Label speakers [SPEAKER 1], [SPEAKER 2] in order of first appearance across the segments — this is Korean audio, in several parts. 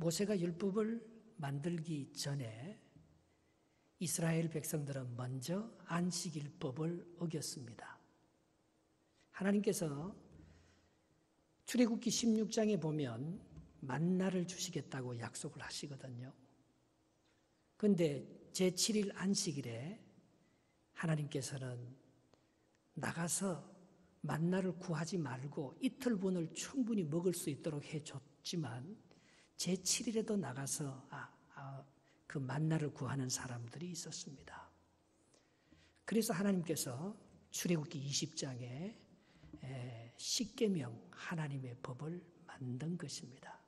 [SPEAKER 1] 모세가 율법을 만들기 전에 이스라엘 백성들은 먼저 안식일법을 어겼습니다. 하나님께서 출애굽기 16장에 보면 만나를 주시겠다고 약속을 하시거든요. 그런데 제7일 안식일에 하나님께서는 나가서 만나를 구하지 말고 이틀분을 충분히 먹을 수 있도록 해줬지만 제7일에도 나가서 그 만나를 구하는 사람들이 있었습니다. 그래서 하나님께서 출애굽기 20장에 십계명 하나님의 법을 만든 것입니다.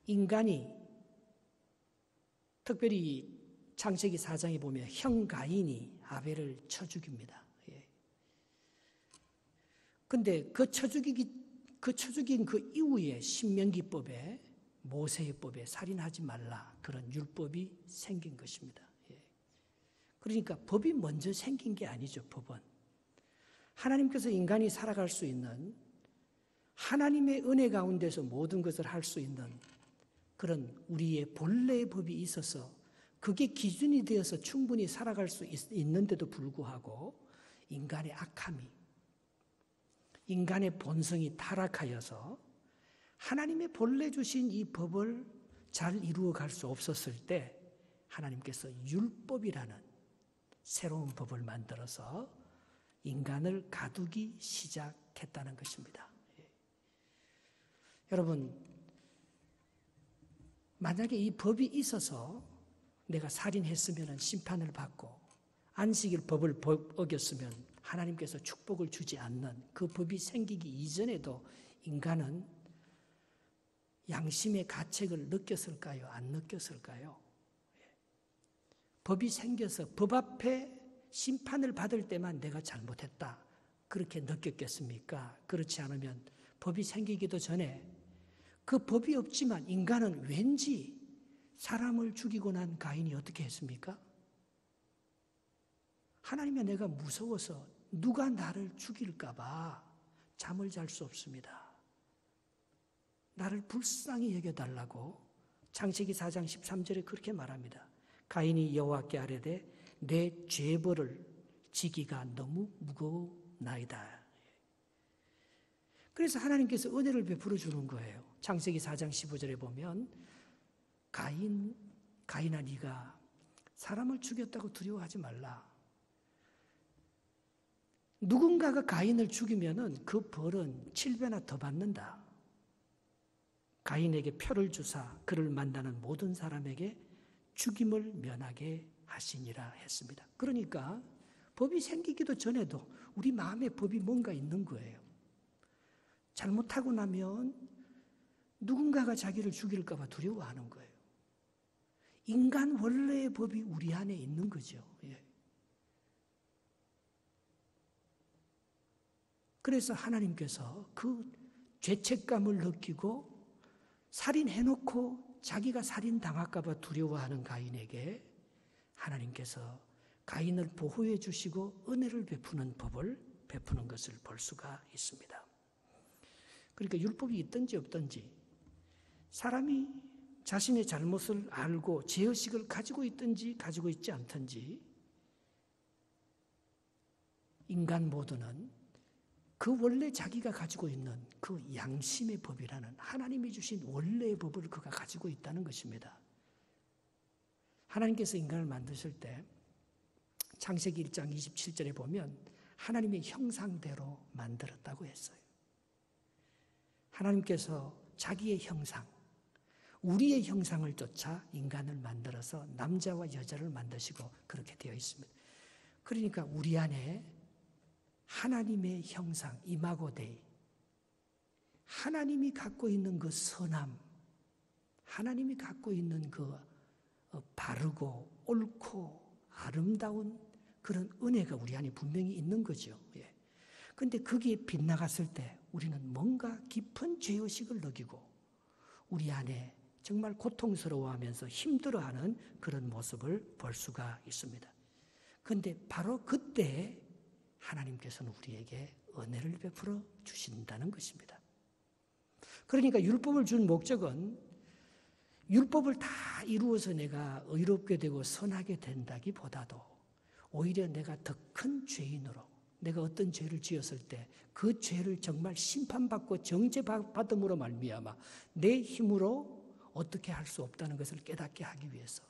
[SPEAKER 1] 인간이 특별히 창세기 4장에 보면 형 가인이 아벨을 쳐 죽입니다. 그런데 그 쳐 죽인 그 이후에 신명기법에 모세의 법에 살인하지 말라 그런 율법이 생긴 것입니다. 그러니까 법이 먼저 생긴 게 아니죠. 법은 하나님께서 인간이 살아갈 수 있는 하나님의 은혜 가운데서 모든 것을 할 수 있는 그런 우리의 본래의 법이 있어서 그게 기준이 되어서 충분히 살아갈 수 있는데도 불구하고 인간의 악함이, 인간의 본성이 타락하여서 하나님의 본래 주신 이 법을 잘 이루어갈 수 없었을 때 하나님께서 율법이라는 새로운 법을 만들어서 인간을 가두기 시작했다는 것입니다. 여러분, 만약에 이 법이 있어서 내가 살인했으면 심판을 받고 안식일 법을 어겼으면 하나님께서 축복을 주지 않는 그 법이 생기기 이전에도 인간은 양심의 가책을 느꼈을까요? 안 느꼈을까요? 법이 생겨서 법 앞에 심판을 받을 때만 내가 잘못했다 그렇게 느꼈겠습니까? 그렇지 않으면 법이 생기기도 전에 그 법이 없지만 인간은 왠지 사람을 죽이고 난 가인이 어떻게 했습니까? 하나님의 내가 무서워서 누가 나를 죽일까 봐 잠을 잘 수 없습니다. 나를 불쌍히 여겨달라고 창세기 4장 13절에 그렇게 말합니다. 가인이 여호와께 아뢰되 내 죄벌을 지기가 너무 무거우나이다. 그래서 하나님께서 은혜를 베풀어 주는 거예요. 창세기 4장 15절에 보면 가인아 네가 사람을 죽였다고 두려워하지 말라. 누군가가 가인을 죽이면은 그 벌은 7배나 더 받는다. 가인에게 표를 주사 그를 만나는 모든 사람에게 죽임을 면하게 하시니라 했습니다. 그러니까 법이 생기기도 전에도 우리 마음에 법이 뭔가 있는 거예요. 잘못하고 나면 누군가가 자기를 죽일까 봐 두려워하는 거예요. 인간 원래의 법이 우리 안에 있는 거죠. 그래서 하나님께서 그 죄책감을 느끼고 살인해놓고 자기가 살인당할까 봐 두려워하는 가인에게 하나님께서 가인을 보호해 주시고 은혜를 베푸는 법을 베푸는 것을 볼 수가 있습니다. 그러니까 율법이 있든지 없든지 사람이 자신의 잘못을 알고 죄의식을 가지고 있든지 가지고 있지 않든지 인간 모두는 그 원래 자기가 가지고 있는 그 양심의 법이라는 하나님이 주신 원래의 법을 그가 가지고 있다는 것입니다. 하나님께서 인간을 만드실 때 창세기 1장 27절에 보면 하나님의 형상대로 만들었다고 했어요. 하나님께서 자기의 형상, 우리의 형상을 쫓아 인간을 만들어서 남자와 여자를 만드시고 그렇게 되어 있습니다. 그러니까 우리 안에 하나님의 형상, 이마고 데이, 하나님이 갖고 있는 그 선함, 하나님이 갖고 있는 그 바르고 옳고 아름다운 그런 은혜가 우리 안에 분명히 있는 거죠. 그런데 거기에 빗나갔을 때 우리는 뭔가 깊은 죄의식을 느끼고 우리 안에 정말 고통스러워하면서 힘들어하는 그런 모습을 볼 수가 있습니다. 그런데 바로 그때 하나님께서는 우리에게 은혜를 베풀어 주신다는 것입니다. 그러니까 율법을 준 목적은 율법을 다 이루어서 내가 의롭게 되고 선하게 된다기보다도 오히려 내가 더 큰 죄인으로 내가 어떤 죄를 지었을 때 그 죄를 정말 심판받고 정죄받음으로 말미암아 내 힘으로 어떻게 할 수 없다는 것을 깨닫게 하기 위해서,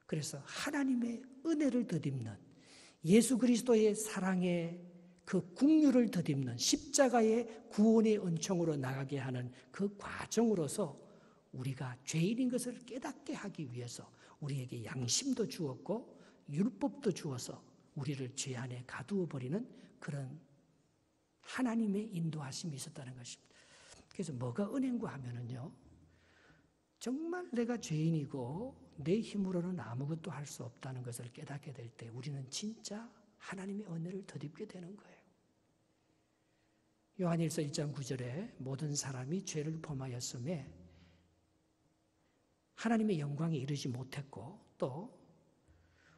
[SPEAKER 1] 그래서 하나님의 은혜를 덧입는 예수 그리스도의 사랑의 그 국률을 덧입는 십자가의 구원의 은총으로 나가게 하는 그 과정으로서 우리가 죄인인 것을 깨닫게 하기 위해서 우리에게 양심도 주었고 율법도 주어서 우리를 죄 안에 가두어 버리는 그런 하나님의 인도하심이 있었다는 것입니다. 그래서 뭐가 은혜인가 하면은요, 정말 내가 죄인이고 내 힘으로는 아무것도 할 수 없다는 것을 깨닫게 될 때 우리는 진짜 하나님의 은혜를 덧입게 되는 거예요. 요한일서 1장 9절에 모든 사람이 죄를 범하였음에 하나님의 영광에 이르지 못했고, 또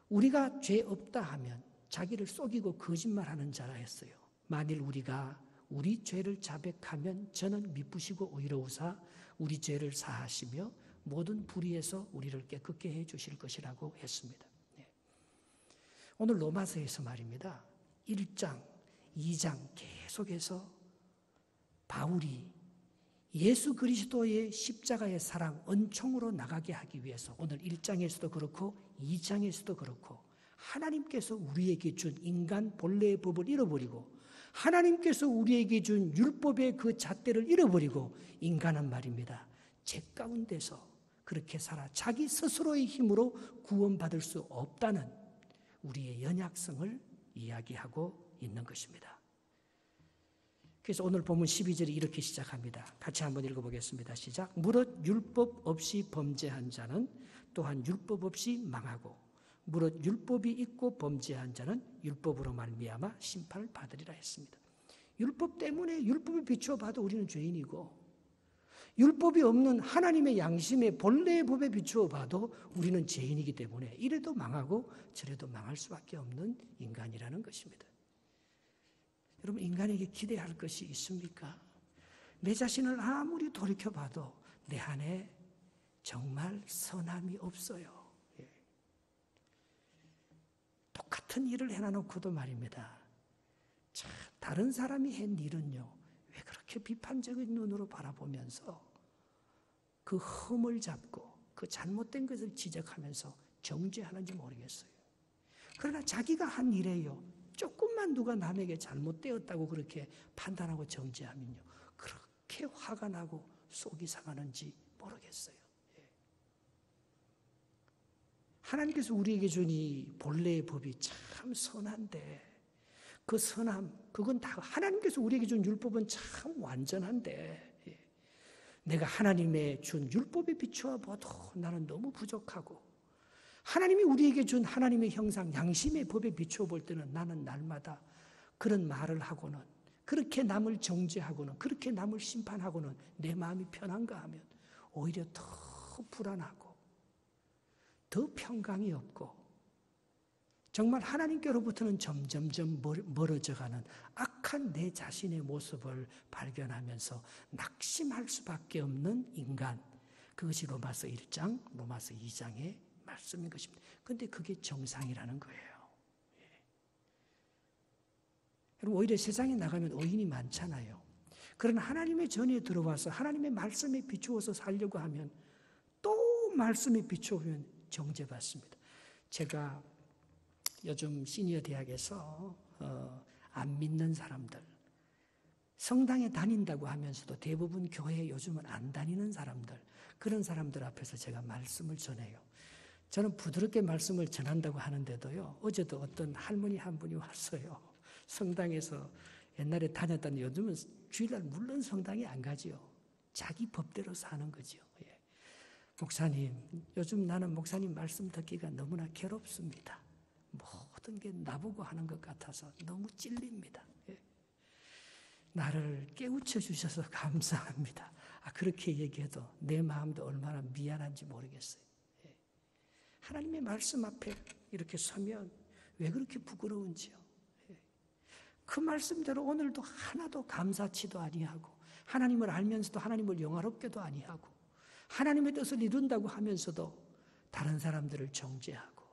[SPEAKER 1] 우리가 죄 없다 하면 자기를 속이고 거짓말하는 자라 했어요. 만일 우리가 우리 죄를 자백하면 저는 미쁘시고 의로우사 우리 죄를 사하시며 모든 불의에서 우리를 깨끗게 해주실 것이라고 했습니다. 오늘 로마서에서 말입니다. 1장, 2장 계속해서 바울이 예수 그리스도의 십자가의 사랑, 은총으로 나가게 하기 위해서 오늘 1장에서도 그렇고 2장에서도 그렇고 하나님께서 우리에게 준 인간 본래의 법을 잃어버리고 하나님께서 우리에게 준 율법의 그 잣대를 잃어버리고 인간은 말입니다, 죄 가운데서 그렇게 살아 자기 스스로의 힘으로 구원받을 수 없다는 우리의 연약성을 이야기하고 있는 것입니다. 그래서 오늘 본문 12절이 이렇게 시작합니다. 같이 한번 읽어보겠습니다. 시작. 무릇 율법 없이 범죄한 자는 또한 율법 없이 망하고 무릇 율법이 있고 범죄한 자는 율법으로 말미암아 심판을 받으리라 했습니다. 율법 때문에 율법을 비추어 봐도 우리는 죄인이고 율법이 없는 하나님의 양심의 본래의 법에 비추어 봐도 우리는 죄인이기 때문에 이래도 망하고 저래도 망할 수밖에 없는 인간이라는 것입니다. 여러분, 인간에게 기대할 것이 있습니까? 내 자신을 아무리 돌이켜봐도 내 안에 정말 선함이 없어요. 똑같은 일을 해놔놓고도 말입니다. 참, 다른 사람이 한 일은요, 왜 그렇게 비판적인 눈으로 바라보면서 그 흠을 잡고 그 잘못된 것을 지적하면서 정죄하는지 모르겠어요. 그러나 자기가 한 일에요, 조금만 누가 남에게 잘못되었다고 그렇게 판단하고 정죄하면요, 그렇게 화가 나고 속이 상하는지 모르겠어요. 하나님께서 우리에게 준 이 본래의 법이 참 선한데 그 선함, 그건 다 하나님께서 우리에게 준 율법은 참 완전한데 내가 하나님의 준 율법에 비추어 봐도 나는 너무 부족하고 하나님이 우리에게 준 하나님의 형상, 양심의 법에 비추어 볼 때는 나는 날마다 그런 말을 하고는 그렇게 남을 정죄하고는 그렇게 남을 심판하고는 내 마음이 편한가 하면 오히려 더 불안하고 더 평강이 없고 정말 하나님께로부터는 점점점 멀어져가는 악한 내 자신의 모습을 발견하면서 낙심할 수밖에 없는 인간, 그것이 로마서 1장, 로마서 2장의 말씀인 것입니다. 그런데 그게 정상이라는 거예요. 여러분, 오히려 세상에 나가면 의인이 많잖아요. 그러나 하나님의 전에 들어와서 하나님의 말씀에 비추어서 살려고 하면 또 말씀에 비추면 정죄받습니다. 제가 요즘 시니어 대학에서 안 믿는 사람들, 성당에 다닌다고 하면서도 대부분 교회에 요즘은 안 다니는 사람들, 그런 사람들 앞에서 제가 말씀을 전해요. 저는 부드럽게 말씀을 전한다고 하는데도요, 어제도 어떤 할머니 한 분이 왔어요. 성당에서 옛날에 다녔다는, 요즘은 주일날 물론 성당에 안 가지요. 자기 법대로 사는 거죠. 목사님, 요즘 나는 목사님 말씀 듣기가 너무나 괴롭습니다. 모든 게 나보고 하는 것 같아서 너무 찔립니다. 나를 깨우쳐 주셔서 감사합니다. 그렇게 얘기해도 내 마음도 얼마나 미안한지 모르겠어요. 하나님의 말씀 앞에 이렇게 서면 왜 그렇게 부끄러운지요. 그 말씀대로 오늘도 하나도 감사치도 아니하고 하나님을 알면서도 하나님을 영화롭게도 아니하고 하나님의 뜻을 이룬다고 하면서도 다른 사람들을 정죄하고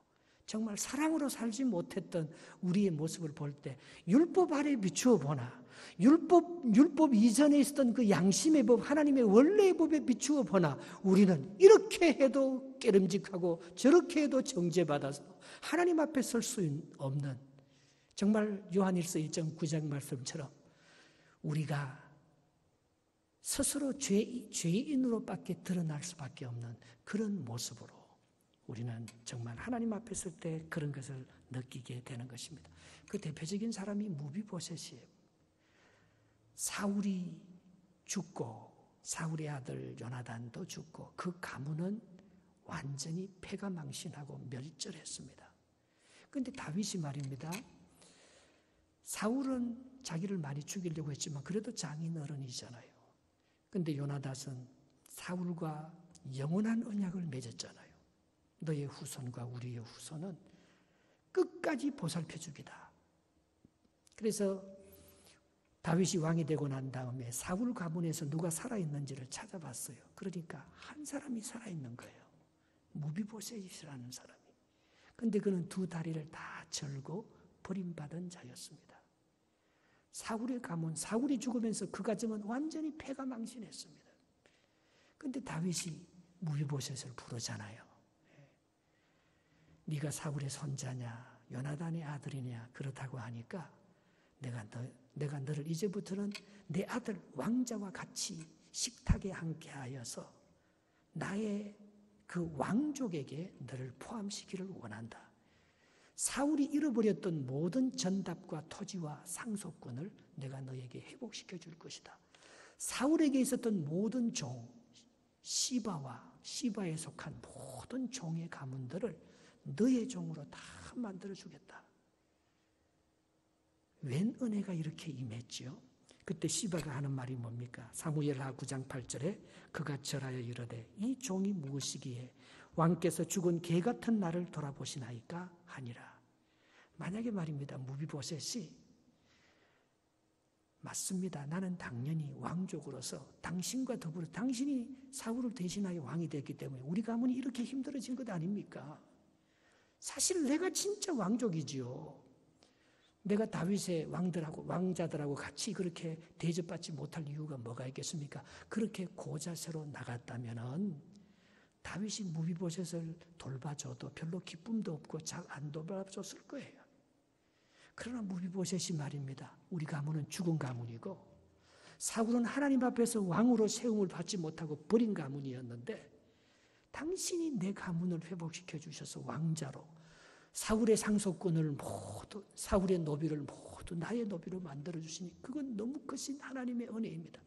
[SPEAKER 1] 정말 사랑으로 살지 못했던 우리의 모습을 볼 때 율법 아래 비추어 보나 율법 이전에 있었던 그 양심의 법, 하나님의 원래의 법에 비추어 보나 우리는 이렇게 해도 깨름직하고 저렇게 해도 정죄받아서 하나님 앞에 설 수 없는, 정말 요한일서 1.9장 말씀처럼 우리가 스스로 죄인으로밖에 드러날 수밖에 없는 그런 모습으로 우리는 정말 하나님 앞에 설 때 그런 것을 느끼게 되는 것입니다. 그 대표적인 사람이 무비보셋이에요. 사울이 죽고 사울의 아들 요나단도 죽고 그 가문은 완전히 패가망신하고 멸절했습니다. 그런데 다윗이 말입니다. 사울은 자기를 많이 죽이려고 했지만 그래도 장인 어른이잖아요. 그런데 요나단은 사울과 영원한 언약을 맺었잖아요. 너의 후손과 우리의 후손은 끝까지 보살펴 주기다. 그래서 다윗이 왕이 되고 난 다음에 사울 가문에서 누가 살아있는지를 찾아봤어요. 그러니까 한 사람이 살아있는 거예요. 무비보셋이라는 사람이. 그런데 그는 두 다리를 다 절고 버림받은 자였습니다. 사울의 가문, 사울이 죽으면서 그 가정은 완전히 패가망신했습니다. 그런데 다윗이 무비보셋을 부르잖아요. 네가 사울의 손자냐, 요나단의 아들이냐 그렇다고 하니까 내가 너를 이제부터는 내 아들 왕자와 같이 식탁에 함께하여서 나의 그 왕족에게 너를 포함시키기를 원한다. 사울이 잃어버렸던 모든 전답과 토지와 상속권을 내가 너에게 회복시켜 줄 것이다. 사울에게 있었던 모든 종, 시바에 속한 모든 종의 가문들을 너의 종으로 다 만들어 주겠다. 웬 은혜가 이렇게 임했지요? 그때 시바가 하는 말이 뭡니까? 사무엘하 9장 8절에 그가 절하여 이르되 이 종이 무엇이기에 왕께서 죽은 개 같은 나를 돌아보시나이까 하니라. 만약에 말입니다. 무비보셋이 맞습니다. 나는 당연히 왕족으로서 당신과 더불어 당신이 사울을 대신하여 왕이 됐기 때문에 우리 가문이 이렇게 힘들어진 것 아닙니까? 사실 내가 진짜 왕족이지요. 내가 다윗의 왕자들하고 같이 그렇게 대접받지 못할 이유가 뭐가 있겠습니까? 그렇게 고자세로 나갔다면은 다윗이 무비보셋을 돌봐줘도 별로 기쁨도 없고 잘 안 돌봐줬을 거예요. 그러나 무비보셋이 말입니다. 우리 가문은 죽은 가문이고 사울은 하나님 앞에서 왕으로 세움을 받지 못하고 버린 가문이었는데 당신이 내 가문을 회복시켜 주셔서 왕자로 사울의 상속권을 모두, 사울의 노비를 모두 나의 노비로 만들어 주시니 그건 너무 크신 하나님의 은혜입니다.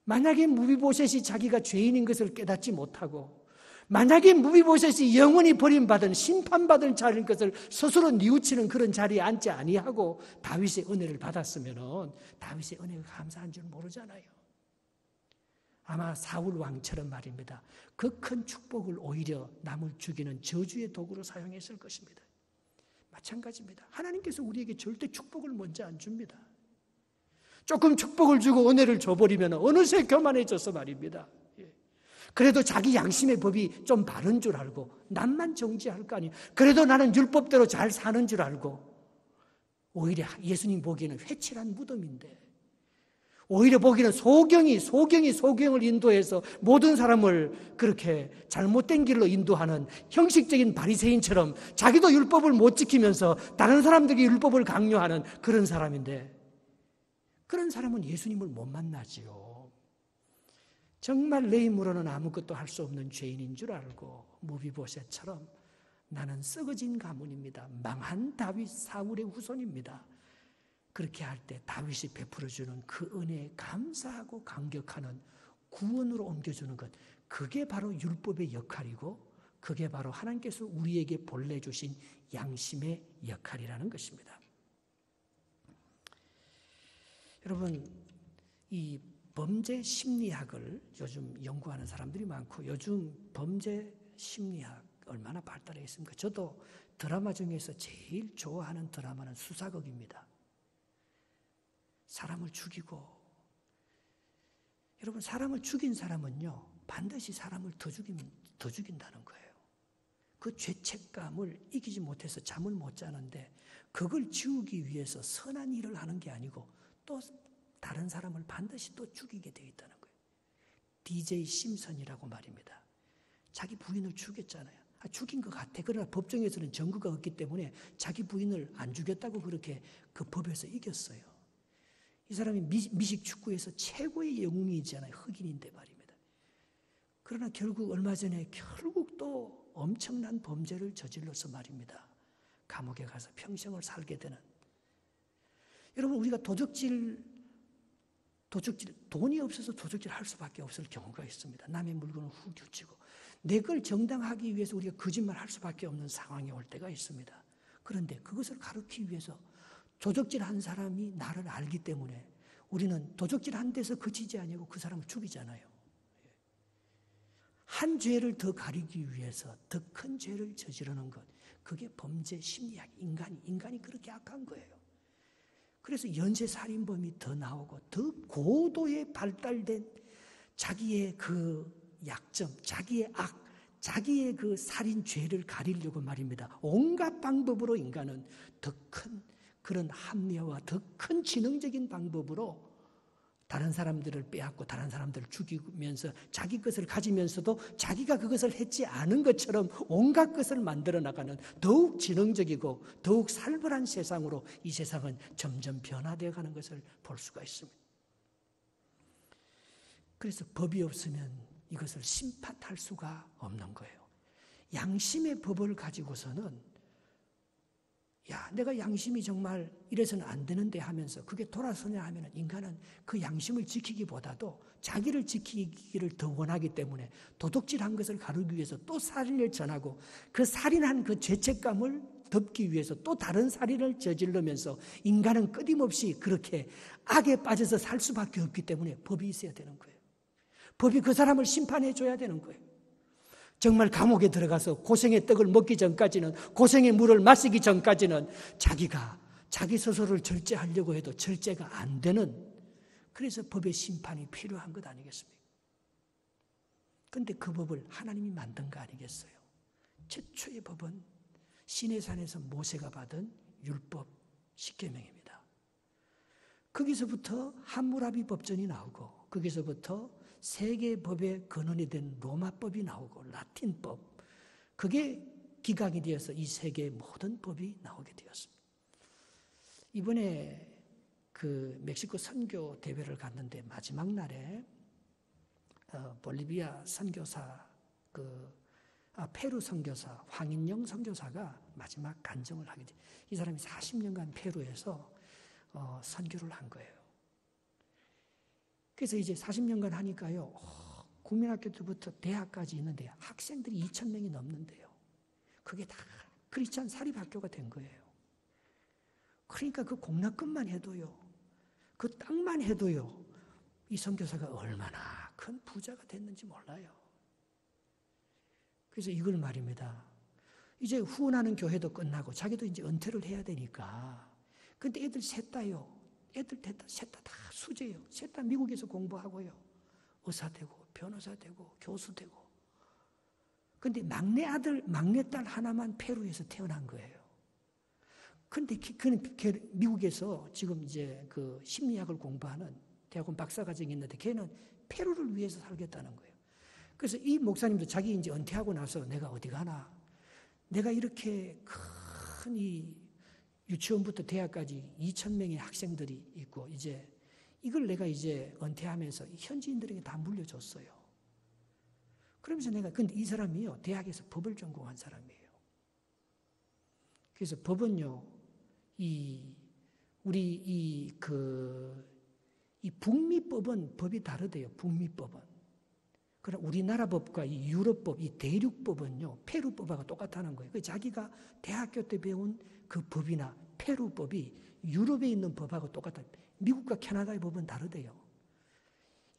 [SPEAKER 1] 만약에 무비보셋이 자기가 죄인인 것을 깨닫지 못하고 만약에 무비보셋이 영원히 버림받은 심판받은 자리인 것을 스스로 뉘우치는 그런 자리에 앉지 아니하고 다윗의 은혜를 받았으면 다윗의 은혜가 감사한 줄 모르잖아요. 아마 사울 왕처럼 말입니다. 그 큰 축복을 오히려 남을 죽이는 저주의 도구로 사용했을 것입니다. 마찬가지입니다. 하나님께서 우리에게 절대 축복을 먼저 안 줍니다. 조금 축복을 주고 은혜를 줘버리면 어느새 교만해져서 말입니다. 그래도 자기 양심의 법이 좀 바른 줄 알고 남만 정지할 거 아니에요. 그래도 나는 율법대로 잘 사는 줄 알고 오히려 예수님 보기에는 회칠한 무덤인데 오히려 보기에는 소경을 인도해서 모든 사람을 그렇게 잘못된 길로 인도하는 형식적인 바리새인처럼 자기도 율법을 못 지키면서 다른 사람들에게 율법을 강요하는 그런 사람인데 그런 사람은 예수님을 못 만나지요. 정말 내 힘으로는 아무것도 할 수 없는 죄인인 줄 알고 무비보셋처럼 나는 썩어진 가문입니다. 망한 다윗 사울의 후손입니다. 그렇게 할 때 다윗이 베풀어주는 그 은혜에 감사하고 감격하는 구원으로 옮겨주는 것, 그게 바로 율법의 역할이고 그게 바로 하나님께서 우리에게 본래 주신 양심의 역할이라는 것입니다. 여러분, 이 범죄 심리학을 요즘 연구하는 사람들이 많고 요즘 범죄 심리학 얼마나 발달해 있습니까? 저도 드라마 중에서 제일 좋아하는 드라마는 수사극입니다. 사람을 죽이고 여러분, 사람을 죽인 사람은요, 반드시 사람을 더 죽인다는 거예요. 그 죄책감을 이기지 못해서 잠을 못 자는데 그걸 지우기 위해서 선한 일을 하는 게 아니고 또 다른 사람을 반드시 또 죽이게 되어 있다는 거예요. DJ 심슨이라고 말입니다. 자기 부인을 죽였잖아요. 죽인 것 같아. 그러나 법정에서는 증거가 없기 때문에 자기 부인을 안 죽였다고 그렇게 그 법에서 이겼어요. 이 사람이 미식 축구에서 최고의 영웅이잖아요. 흑인인데 말입니다. 그러나 결국 얼마 전에 결국 또 엄청난 범죄를 저질러서 말입니다. 감옥에 가서 평생을 살게 되는. 여러분, 우리가 도적질 돈이 없어서 도적질 할 수밖에 없을 경우가 있습니다. 남의 물건을 훅 յու치고 내 걸 정당하기 위해서 우리가 거짓말 할 수밖에 없는 상황이 올 때가 있습니다. 그런데 그것을 가르치기 위해서 도적질 한 사람이 나를 알기 때문에 우리는 도적질 한 데서 그치지 아니고 그 사람을 죽이잖아요. 한 죄를 더 가리기 위해서 더 큰 죄를 저지르는 것, 그게 범죄 심리학, 인간이 그렇게 악한 거예요. 그래서 연쇄살인범이 더 나오고 더 고도에 발달된 자기의 그 약점, 자기의 악, 자기의 그 살인죄를 가리려고 말입니다. 온갖 방법으로 인간은 더 큰 그런 합리화와 더 큰 지능적인 방법으로 다른 사람들을 빼앗고 다른 사람들을 죽이면서 자기 것을 가지면서도 자기가 그것을 했지 않은 것처럼 온갖 것을 만들어 나가는 더욱 지능적이고 더욱 살벌한 세상으로 이 세상은 점점 변화되어 가는 것을 볼 수가 있습니다. 그래서 법이 없으면 이것을 심판할 수가 없는 거예요. 양심의 법을 가지고서는 내가 양심이 정말 이래서는 안 되는데 하면서 그게 돌아서냐 하면 인간은 그 양심을 지키기보다도 자기를 지키기를 더 원하기 때문에 도둑질한 것을 가르기 위해서 또 살인을 전하고 그 살인한 그 죄책감을 덮기 위해서 또 다른 살인을 저지르면서 인간은 끊임없이 그렇게 악에 빠져서 살 수밖에 없기 때문에 법이 있어야 되는 거예요. 법이 그 사람을 심판해 줘야 되는 거예요. 정말 감옥에 들어가서 고생의 떡을 먹기 전까지는, 고생의 물을 마시기 전까지는 자기가 자기 스스로를 절제하려고 해도 절제가 안 되는, 그래서 법의 심판이 필요한 것 아니겠습니까? 그런데 그 법을 하나님이 만든 거 아니겠어요? 최초의 법은 시내산에서 모세가 받은 율법 10계명입니다. 거기서부터 함무라비 법전이 나오고 거기서부터 세계 법의 근원이 된 로마법이 나오고 라틴법, 그게 기각이 되어서 이 세계의 모든 법이 나오게 되었습니다. 이번에 그 멕시코 선교 대회를 갔는데 마지막 날에 볼리비아 선교사, 페루 선교사 황인영 선교사가 마지막 간증을 하게 돼요. 이 사람이 40년간 페루에서 선교를 한 거예요. 그래서 이제 40년간 하니까요, 국민학교 때부터 대학까지 있는데 학생들이 2,000명이 넘는데요. 그게 다 크리스찬 사립학교가 된 거예요. 그러니까 그 공락금만 해도요, 그 땅만 해도요, 이 선교사가 얼마나 큰 부자가 됐는지 몰라요. 그래서 이걸 말입니다. 이제 후원하는 교회도 끝나고 자기도 이제 은퇴를 해야 되니까. 근데 애들 셋 다요. 애들 셋 다 수재요. 셋 다 미국에서 공부하고요. 의사 되고 변호사 되고 교수 되고. 근데 막내 아들, 막내 딸 하나만 페루에서 태어난 거예요. 근데 그는 미국에서 지금 이제 그 심리학을 공부하는 대학원 박사과정이 있는데 걔는 페루를 위해서 살겠다는 거예요. 그래서 이 목사님도 자기 이제 은퇴하고 나서 내가 어디 가나, 내가 이렇게 큰 이 유치원부터 대학까지 2,000명의 학생들이 있고 이제 이걸 내가 이제 은퇴하면서 현지인들에게 다 물려줬어요. 그러면서 내가, 근데 이 사람이요, 대학에서 법을 전공한 사람이에요. 그래서 법은요, 이 북미법은 법이 다르대요. 북미법은. 그럼 우리나라 법과 이 유럽법, 이 대륙법은요, 페루법하고 똑같다는 거예요. 자기가 대학교 때 배운 그 법이나 페루법이 유럽에 있는 법하고 똑같다. 미국과 캐나다의 법은 다르대요.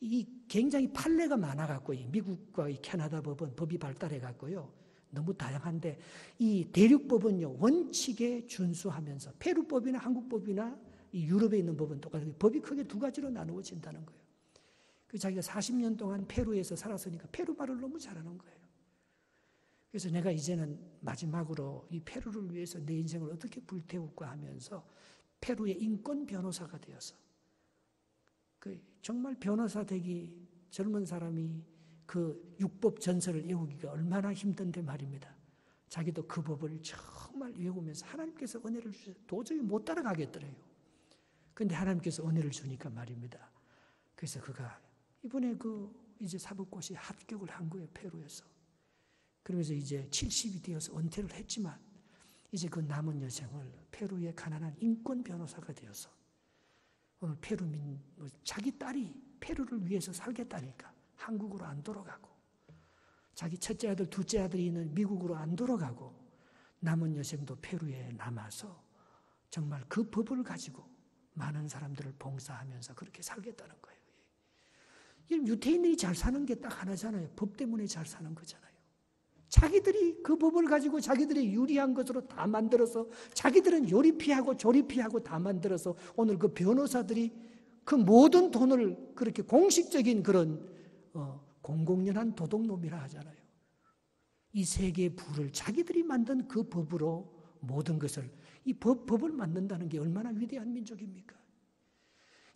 [SPEAKER 1] 이 굉장히 판례가 많아갖고, 이 미국과 이 캐나다 법은 법이 발달해갖고요, 너무 다양한데, 이 대륙법은요, 원칙에 준수하면서, 페루법이나 한국법이나 이 유럽에 있는 법은 똑같아요. 법이 크게 두 가지로 나누어진다는 거예요. 자기가 40년 동안 페루에서 살았으니까 페루 말을 너무 잘하는 거예요. 그래서 내가 이제는 마지막으로 이 페루를 위해서 내 인생을 어떻게 불태울까 하면서 페루의 인권 변호사가 되어서 정말 변호사 되기 젊은 사람이 그 육법 전설을 외우기가 얼마나 힘든데 말입니다. 자기도 그 법을 정말 외우면서 하나님께서 은혜를 주셔서 도저히 못 따라가겠더래요. 그런데 하나님께서 은혜를 주니까 말입니다. 그래서 그가 이번에 이제 사법고시에 합격을 한 거예요, 페루에서. 그러면서 이제 70이 되어서 은퇴를 했지만 이제 그 남은 여생을 페루의 가난한 인권 변호사가 되어서 오늘 페루민, 자기 딸이 페루를 위해서 살겠다니까 한국으로 안 돌아가고 자기 첫째 아들, 둘째 아들이 있는 미국으로 안 돌아가고 남은 여생도 페루에 남아서 정말 그 법을 가지고 많은 사람들을 봉사하면서 그렇게 살겠다는 거예요. 유태인들이 잘 사는 게 딱 하나잖아요. 법 때문에 잘 사는 거잖아요. 자기들이 그 법을 가지고 자기들이 유리한 것으로 다 만들어서 자기들은 요리피하고 조리피하고 다 만들어서 오늘 그 변호사들이 그 모든 돈을 그렇게 공식적인 그런 공공연한 도둑놈이라 하잖아요. 이 세계의 부를 자기들이 만든 그 법으로 모든 것을 이 법을 만든다는 게 얼마나 위대한 민족입니까?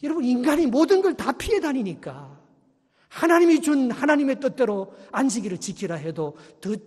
[SPEAKER 1] 여러분 인간이 모든 걸 다 피해 다니니까 하나님이 준 하나님의 뜻대로 안식일을 지키라 해도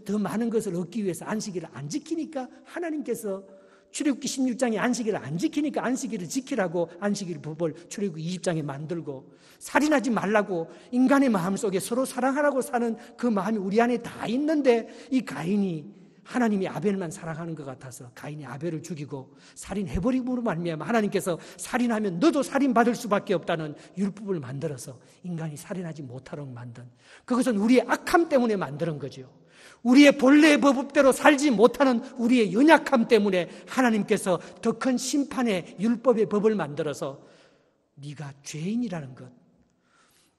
[SPEAKER 1] 더 많은 것을 얻기 위해서 안식일을 안 지키니까 하나님께서 출애굽기 16장에 안식일을 안 지키니까 안식일을 지키라고 안식일 법을 출애굽기 20장에 만들고 살인하지 말라고 인간의 마음속에 서로 사랑하라고 사는 그 마음이 우리 안에 다 있는데 이 가인이 하나님이 아벨만 사랑하는 것 같아서 가인이 아벨을 죽이고 살인해버림으로 말미암아 하나님께서 살인하면 너도 살인받을 수밖에 없다는 율법을 만들어서 인간이 살인하지 못하도록 만든 그것은 우리의 악함 때문에 만드는 거죠. 우리의 본래의 법대로 살지 못하는 우리의 연약함 때문에 하나님께서 더 큰 심판의 율법의 법을 만들어서 네가 죄인이라는 것,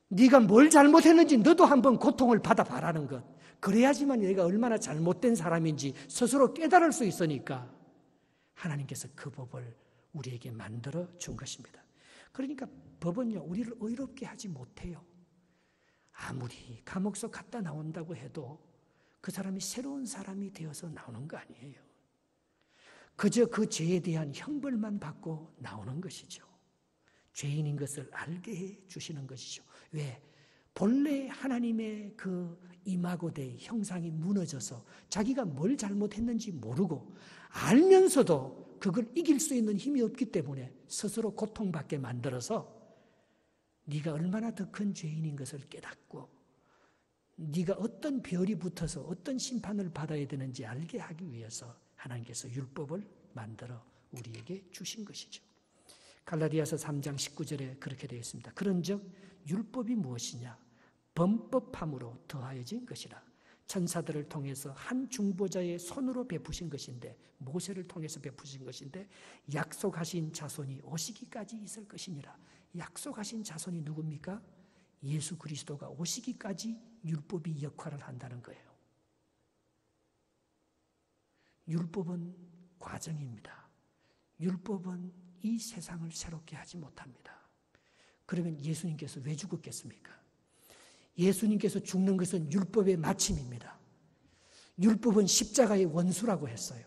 [SPEAKER 1] 네가 뭘 잘못했는지 너도 한번 고통을 받아봐라는 것, 그래야지만 내가 얼마나 잘못된 사람인지 스스로 깨달을 수 있으니까 하나님께서 그 법을 우리에게 만들어 준 것입니다. 그러니까 법은요 우리를 의롭게 하지 못해요. 아무리 감옥서 갔다 나온다고 해도 그 사람이 새로운 사람이 되어서 나오는 거 아니에요. 그저 그 죄에 대한 형벌만 받고 나오는 것이죠. 죄인인 것을 알게 해 주시는 것이죠. 왜? 본래 하나님의 그 이마고대 형상이 무너져서 자기가 뭘 잘못했는지 모르고 알면서도 그걸 이길 수 있는 힘이 없기 때문에 스스로 고통받게 만들어서 네가 얼마나 더 큰 죄인인 것을 깨닫고 네가 어떤 별이 붙어서 어떤 심판을 받아야 되는지 알게 하기 위해서 하나님께서 율법을 만들어 우리에게 주신 것이죠. 갈라디아서 3장 19절에 그렇게 되어 있습니다. 그런즉 율법이 무엇이냐? 범법함으로 더하여진 것이라. 천사들을 통해서 한 중보자의 손으로 베푸신 것인데 모세를 통해서 베푸신 것인데 약속하신 자손이 오시기까지 있을 것이니라. 약속하신 자손이 누굽니까? 예수 그리스도가 오시기까지 율법이 역할을 한다는 거예요. 율법은 과정입니다. 율법은 이 세상을 새롭게 하지 못합니다. 그러면 예수님께서 왜 죽었겠습니까? 예수님께서 죽는 것은 율법의 마침입니다. 율법은 십자가의 원수라고 했어요.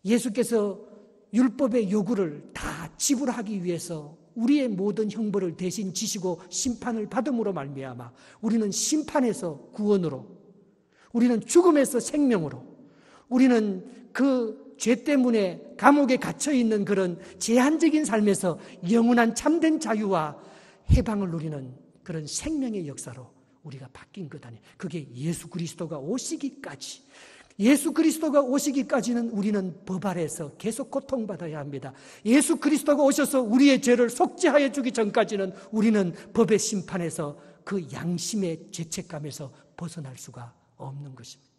[SPEAKER 1] 예수께서 율법의 요구를 다 지불하기 위해서 우리의 모든 형벌을 대신 지시고 심판을 받음으로 말미암아 우리는 심판에서 구원으로, 우리는 죽음에서 생명으로, 우리는 그 죄 때문에 감옥에 갇혀있는 그런 제한적인 삶에서 영원한 참된 자유와 해방을 누리는 그런 생명의 역사로 우리가 바뀐 것 아니에요. 그게 예수 그리스도가 오시기까지, 예수 그리스도가 오시기까지는 우리는 법 아래에서 계속 고통받아야 합니다. 예수 그리스도가 오셔서 우리의 죄를 속죄하여 주기 전까지는 우리는 법의 심판에서 그 양심의 죄책감에서 벗어날 수가 없는 것입니다.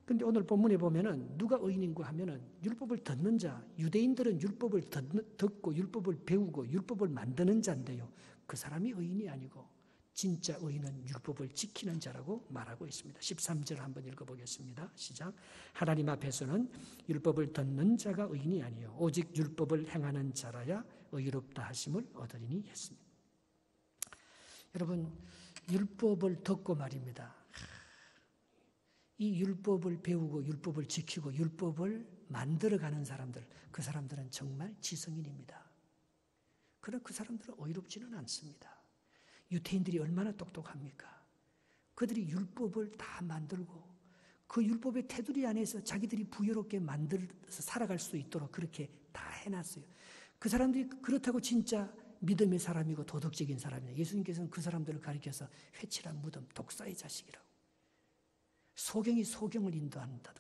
[SPEAKER 1] 그런데 오늘 본문에 보면은 누가 의인인가 하면은 율법을 듣는 자, 유대인들은 율법을 듣고 율법을 배우고 율법을 만드는 자인데요. 그 사람이 의인이 아니고 진짜 의인은 율법을 지키는 자라고 말하고 있습니다. 13절 한번 읽어보겠습니다. 시작. 하나님 앞에서는 율법을 듣는 자가 의인이 아니요 오직 율법을 행하는 자라야 의롭다 하심을 얻으리니 했습니다. 여러분, 율법을 듣고 말입니다. 이 율법을 배우고 율법을 지키고 율법을 만들어가는 사람들, 그 사람들은 정말 지성인입니다. 그러나 그 사람들은 어이롭지는 않습니다. 유태인들이 얼마나 똑똑합니까? 그들이 율법을 다 만들고 그 율법의 테두리 안에서 자기들이 부유롭게 만들어서 살아갈 수 있도록 그렇게 다 해놨어요. 그 사람들이 그렇다고 진짜 믿음의 사람이고 도덕적인 사람이에요. 예수님께서는 그 사람들을 가리켜서 회칠한 무덤, 독사의 자식이라고. 소경이 소경을 인도한다.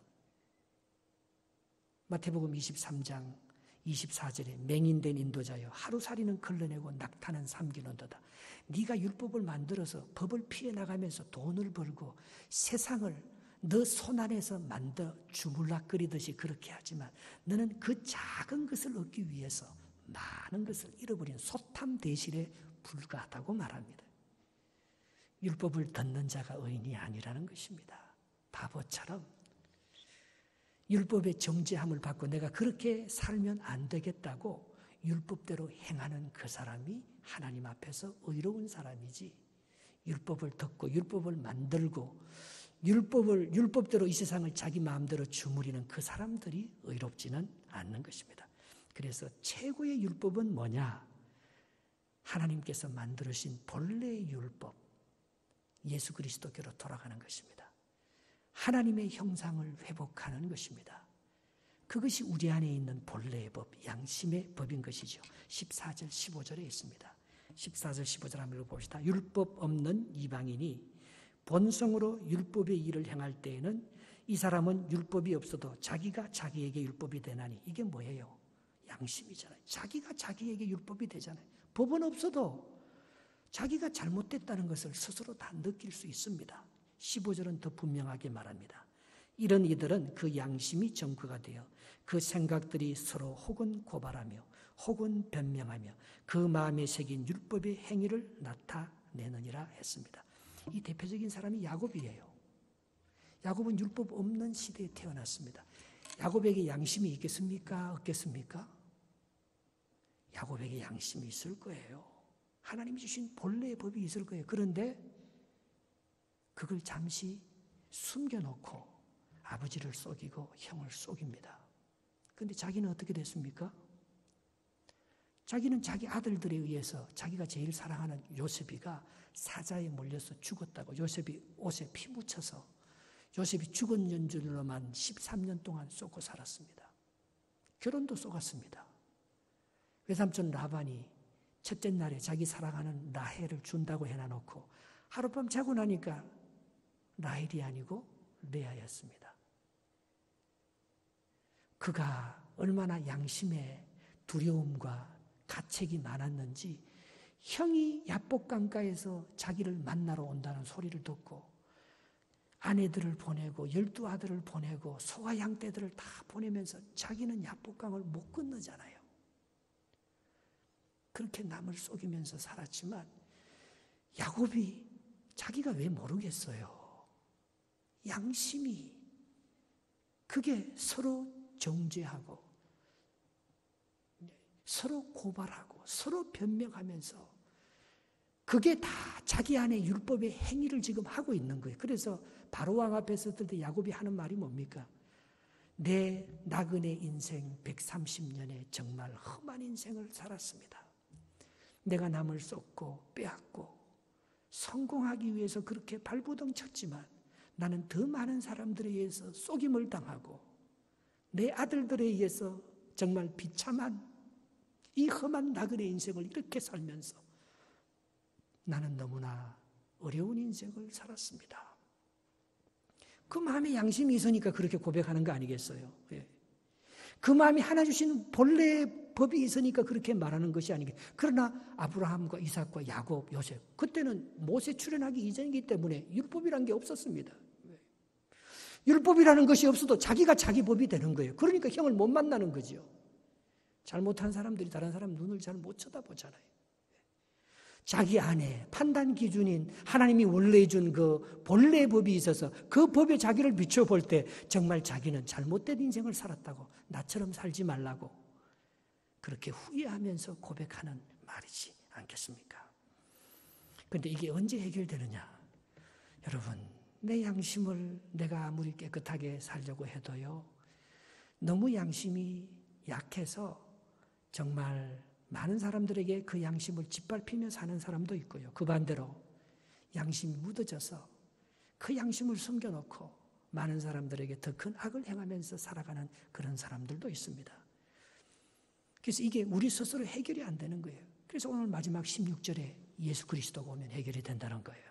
[SPEAKER 1] 마태복음 23장 24절에 맹인된 인도자여 하루살이는 걸러내고 낙타는 삼기는도다. 네가 율법을 만들어서 법을 피해 나가면서 돈을 벌고 세상을 너 손 안에서 만들어 주물락거리듯이 그렇게 하지만 너는 그 작은 것을 얻기 위해서 많은 것을 잃어버린 소탐 대실에 불과하다고 말합니다. 율법을 듣는 자가 의인이 아니라는 것입니다. 바보처럼 율법의 정죄함을 받고 내가 그렇게 살면 안 되겠다고 율법대로 행하는 그 사람이 하나님 앞에서 의로운 사람이지, 율법을 듣고 율법을 만들고 율법대로 이 세상을 자기 마음대로 주무리는 그 사람들이 의롭지는 않는 것입니다. 그래서 최고의 율법은 뭐냐? 하나님께서 만들으신 본래의 율법, 예수 그리스도께로 돌아가는 것입니다. 하나님의 형상을 회복하는 것입니다. 그것이 우리 안에 있는 본래의 법, 양심의 법인 것이죠. 14절, 15절에 있습니다. 14절, 15절 한번 읽어봅시다. 율법 없는 이방인이 본성으로 율법의 일을 행할 때에는 이 사람은 율법이 없어도 자기가 자기에게 율법이 되나니, 이게 뭐예요? 양심이잖아요. 자기가 자기에게 율법이 되잖아요. 법은 없어도 자기가 잘못됐다는 것을 스스로 다 느낄 수 있습니다. 15절은 더 분명하게 말합니다. 이런 이들은 그 양심이 정크가 되어 그 생각들이 서로 혹은 고발하며 혹은 변명하며 그 마음에 새긴 율법의 행위를 나타내느니라 했습니다. 이 대표적인 사람이 야곱이에요. 야곱은 율법 없는 시대에 태어났습니다. 야곱에게 양심이 있겠습니까? 없겠습니까? 야곱에게 양심이 있을 거예요. 하나님이 주신 본래의 법이 있을 거예요. 그런데 그걸 잠시 숨겨놓고 아버지를 속이고 형을 속입니다. 그런데 자기는 어떻게 됐습니까? 자기는 자기 아들들에 의해서 자기가 제일 사랑하는 요셉이가 사자에 몰려서 죽었다고, 요셉이 옷에 피 묻혀서 요셉이 죽은 줄로만 13년 동안 쏟고 살았습니다. 결혼도 쏟았습니다. 외삼촌 라반이 첫째 날에 자기 사랑하는 라헬을 준다고 해놔놓고 하룻밤 자고 나니까 라헬이 아니고 레아였습니다. 그가 얼마나 양심의 두려움과 가책이 많았는지 형이 야복강가에서 자기를 만나러 온다는 소리를 듣고 아내들을 보내고 12아들을 보내고 소와 양떼들을 다 보내면서 자기는 야복강을 못 건너잖아요. 그렇게 남을 속이면서 살았지만 야곱이 자기가 왜 모르겠어요. 양심이 그게 서로 정죄하고 서로 고발하고 서로 변명하면서 그게 다 자기 안에 율법의 행위를 지금 하고 있는 거예요. 그래서 바로왕 앞에 섰을 때 야곱이 하는 말이 뭡니까? 내 나그네 인생 130년에 정말 험한 인생을 살았습니다. 내가 남을 쏟고 빼앗고 성공하기 위해서 그렇게 발버둥 쳤지만 나는 더 많은 사람들에 의해서 속임을 당하고 내 아들들에 의해서 정말 비참한 이 험한 나그네 인생을 이렇게 살면서 나는 너무나 어려운 인생을 살았습니다. 그 마음에 양심이 있으니까 그렇게 고백하는 거 아니겠어요? 예. 그 마음이 하나 주신 본래의 법이 있으니까 그렇게 말하는 것이 아니겠어요? 그러나 아브라함과 이삭과 야곱, 요셉, 그때는 모세 출현하기 이전이기 때문에 율법이라는 게 없었습니다. 율법이라는 것이 없어도 자기가 자기 법이 되는 거예요. 그러니까 형을 못 만나는 거죠. 잘못한 사람들이 다른 사람 눈을 잘 못 쳐다보잖아요. 자기 안에 판단 기준인 하나님이 원래 준 그 본래의 법이 있어서 그 법에 자기를 비춰볼 때 정말 자기는 잘못된 인생을 살았다고, 나처럼 살지 말라고 그렇게 후회하면서 고백하는 말이지 않겠습니까? 그런데 이게 언제 해결되느냐? 여러분, 내 양심을 내가 아무리 깨끗하게 살려고 해도요, 너무 양심이 약해서 정말 많은 사람들에게 그 양심을 짓밟히며 사는 사람도 있고요. 그 반대로 양심이 묻어져서 그 양심을 숨겨놓고 많은 사람들에게 더 큰 악을 행하면서 살아가는 그런 사람들도 있습니다. 그래서 이게 우리 스스로 해결이 안 되는 거예요. 그래서 오늘 마지막 16절에 예수 그리스도가 오면 해결이 된다는 거예요.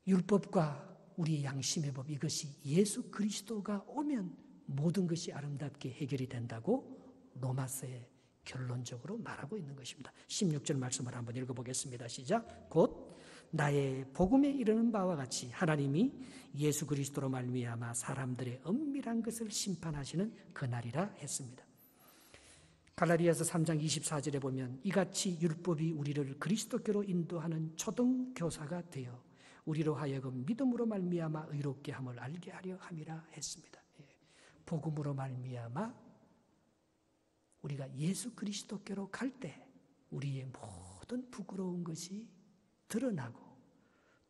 [SPEAKER 1] 율법과 우리의 양심의 법, 이것이 예수 그리스도가 오면 모든 것이 아름답게 해결이 된다고 로마서에 결론적으로 말하고 있는 것입니다. 16절 말씀을 한번 읽어보겠습니다. 시작. 곧 나의 복음에 이르는 바와 같이 하나님이 예수 그리스도로 말미암아 사람들의 은밀한 것을 심판하시는 그날이라 했습니다. 갈라디아서 3장 24절에 보면 이같이 율법이 우리를 그리스도께로 인도하는 초등교사가 되어 우리로 하여금 믿음으로 말미암아 의롭게 함을 알게 하려 함이라 했습니다. 복음으로 말미암아 우리가 예수 그리스도께로 갈 때 우리의 모든 부끄러운 것이 드러나고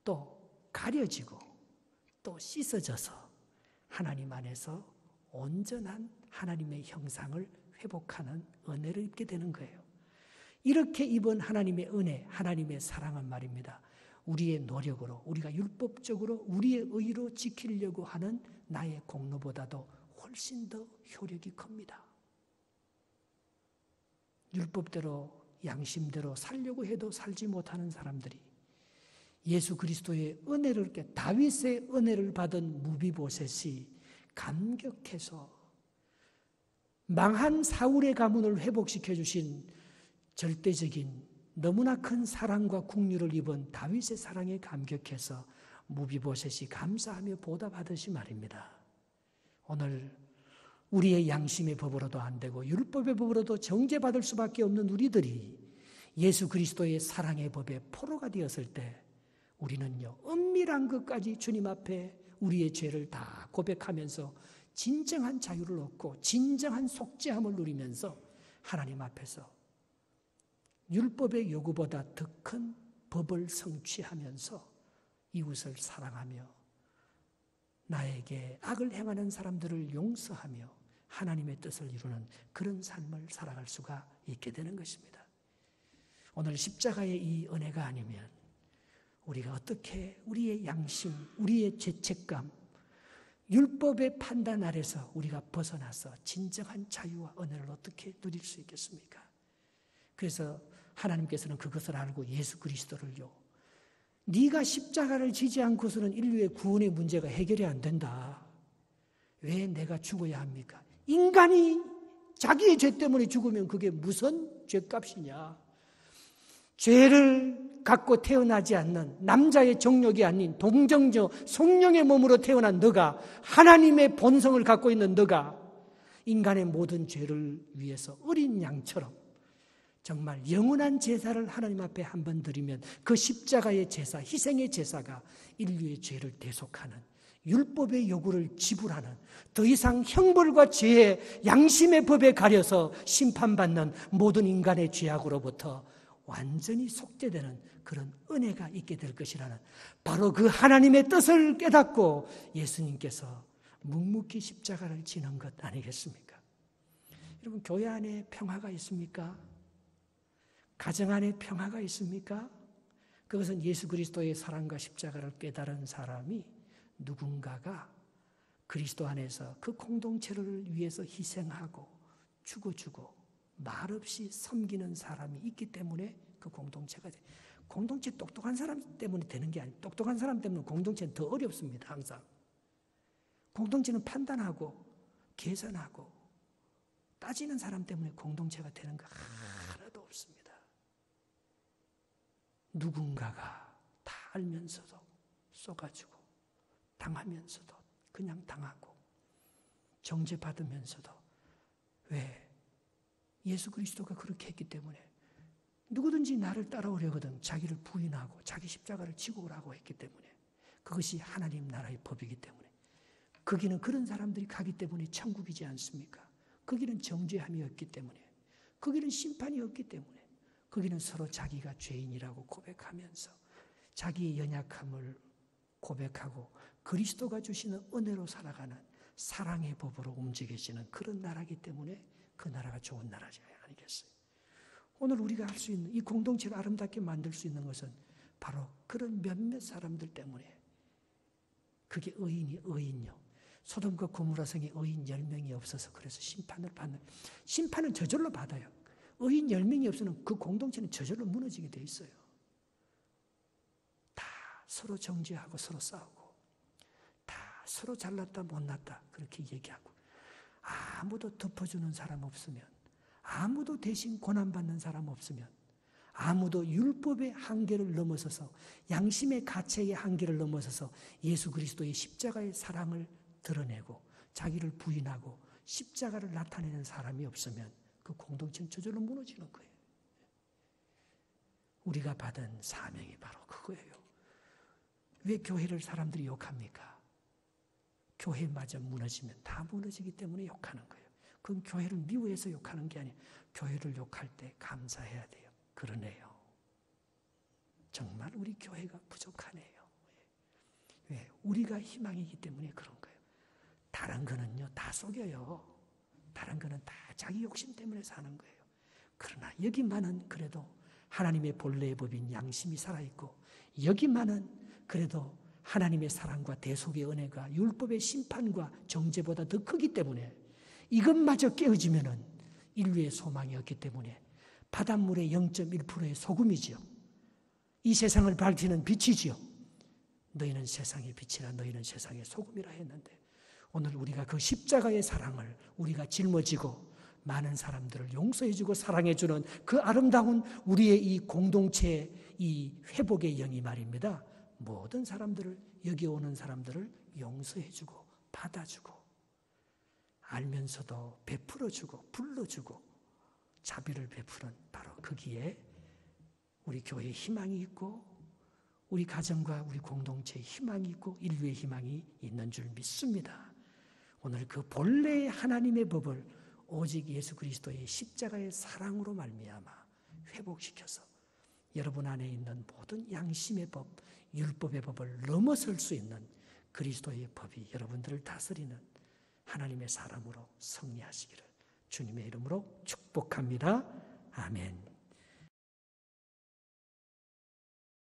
[SPEAKER 1] 또 가려지고 또 씻어져서 하나님 안에서 온전한 하나님의 형상을 회복하는 은혜를 입게 되는 거예요. 이렇게 입은 하나님의 은혜, 하나님의 사랑은 말입니다. 우리의 노력으로, 우리가 율법적으로 우리의 의로 지키려고 하는 나의 공로보다도 훨씬 더 효력이 큽니다. 율법대로 양심대로 살려고 해도 살지 못하는 사람들이 예수 그리스도의 은혜를 이렇게 다윗의 은혜를 받은 무비보셋이 감격해서 망한 사울의 가문을 회복시켜 주신 절대적인 너무나 큰 사랑과 국류를 입은 다윗의 사랑에 감격해서 무비보셋이 감사하며 보답하듯이 말입니다. 오늘 우리의 양심의 법으로도 안 되고 율법의 법으로도 정죄받을 수밖에 없는 우리들이 예수 그리스도의 사랑의 법에 포로가 되었을 때 우리는요, 은밀한 것까지 주님 앞에 우리의 죄를 다 고백하면서 진정한 자유를 얻고 진정한 속죄함을 누리면서 하나님 앞에서 율법의 요구보다 더 큰 법을 성취하면서 이웃을 사랑하며 나에게 악을 행하는 사람들을 용서하며 하나님의 뜻을 이루는 그런 삶을 살아갈 수가 있게 되는 것입니다. 오늘 십자가의 이 은혜가 아니면 우리가 어떻게 우리의 양심, 우리의 죄책감, 율법의 판단 아래서 우리가 벗어나서 진정한 자유와 은혜를 어떻게 누릴 수 있겠습니까? 그래서 하나님께서는 그것을 알고 예수 그리스도를요, 네가 십자가를 지지 않고서는 인류의 구원의 문제가 해결이 안 된다. 왜 내가 죽어야 합니까? 인간이 자기의 죄 때문에 죽으면 그게 무슨 죄값이냐? 죄를 갖고 태어나지 않는 남자의 정욕이 아닌 동정녀 성령의 몸으로 태어난 너가, 하나님의 본성을 갖고 있는 너가 인간의 모든 죄를 위해서 어린 양처럼 정말 영원한 제사를 하나님 앞에 한 번 드리면 그 십자가의 제사, 희생의 제사가 인류의 죄를 대속하는, 율법의 요구를 지불하는, 더 이상 형벌과 죄의 양심의 법에 가려서 심판받는 모든 인간의 죄악으로부터 완전히 속죄되는 그런 은혜가 있게 될 것이라는, 바로 그 하나님의 뜻을 깨닫고 예수님께서 묵묵히 십자가를 지는 것 아니겠습니까? 여러분, 교회 안에 평화가 있습니까? 가정 안에 평화가 있습니까? 그것은 예수 그리스도의 사랑과 십자가를 깨달은 사람이 누군가가 그리스도 안에서 그 공동체를 위해서 희생하고 죽어주고 말없이 섬기는 사람이 있기 때문에 그 공동체가 돼. 공동체 똑똑한 사람 때문에 되는 게 아니에요. 똑똑한 사람 때문에 공동체는 더 어렵습니다. 항상. 공동체는 판단하고 계산하고 따지는 사람 때문에 공동체가 되는 거 하나도 없습니다. 누군가가 다 알면서도 쏘가지고 당하면서도 그냥 당하고 정죄받으면서도, 왜? 예수 그리스도가 그렇게 했기 때문에 누구든지 나를 따라오려거든 자기를 부인하고 자기 십자가를 지고 오라고 했기 때문에, 그것이 하나님 나라의 법이기 때문에, 거기는 그런 사람들이 가기 때문에 천국이지 않습니까? 거기는 정죄함이 없기 때문에, 거기는 심판이 없기 때문에, 거기는 서로 자기가 죄인이라고 고백하면서 자기의 연약함을 고백하고 그리스도가 주시는 은혜로 살아가는 사랑의 법으로 움직여지는 그런 나라이기 때문에 그 나라가 좋은 나라지 아니겠어요? 오늘 우리가 할 수 있는 이 공동체를 아름답게 만들 수 있는 것은 바로 그런 몇몇 사람들 때문에 그게 의인이요. 소돔과 고모라 성에 의인 10명이 없어서 그래서 심판을 받는 심판은 저절로 받아요. 의인 10명이 없으면 그 공동체는 저절로 무너지게 돼 있어요. 다 서로 정죄하고 서로 싸우고 다 서로 잘났다 못났다 그렇게 얘기하고 아무도 덮어주는 사람 없으면 아무도 대신 고난받는 사람 없으면 아무도 율법의 한계를 넘어서서 양심의 가책의 한계를 넘어서서 예수 그리스도의 십자가의 사랑을 드러내고 자기를 부인하고 십자가를 나타내는 사람이 없으면 그 공동체는 저절로 무너지는 거예요. 우리가 받은 사명이 바로 그거예요. 왜 교회를 사람들이 욕합니까? 교회마저 무너지면 다 무너지기 때문에 욕하는 거예요. 그건 교회를 미워해서 욕하는 게 아니에요. 교회를 욕할 때 감사해야 돼요. 그러네요. 정말 우리 교회가 부족하네요. 왜? 우리가 희망이기 때문에 그런 거예요. 다른 거는요 다 속여요. 다른 거는 다 자기 욕심 때문에 사는 거예요. 그러나 여기만은 그래도 하나님의 본래의 법인 양심이 살아있고 여기만은 그래도 하나님의 사랑과 대속의 은혜가 율법의 심판과 정죄보다 더 크기 때문에 이것마저 깨어지면은 인류의 소망이 없기 때문에 바닷물의 0.1%의 소금이지요. 이 세상을 밝히는 빛이지요. 너희는 세상의 빛이라 너희는 세상의 소금이라 했는데 오늘 우리가 그 십자가의 사랑을 우리가 짊어지고 많은 사람들을 용서해주고 사랑해주는 그 아름다운 우리의 이 공동체의 이 회복의 영이 말입니다. 모든 사람들을 여기 오는 사람들을 용서해주고 받아주고 알면서도 베풀어주고 불러주고 자비를 베푸는 바로 거기에 우리 교회의 희망이 있고 우리 가정과 우리 공동체의 희망이 있고 인류의 희망이 있는 줄 믿습니다. 오늘 그 본래의 하나님의 법을 오직 예수 그리스도의 십자가의 사랑으로 말미암아 회복시켜서 여러분 안에 있는 모든 양심의 법, 율법의 법을 넘어설 수 있는 그리스도의 법이 여러분들을 다스리는 하나님의 사람으로 승리하시기를 주님의 이름으로 축복합니다. 아멘.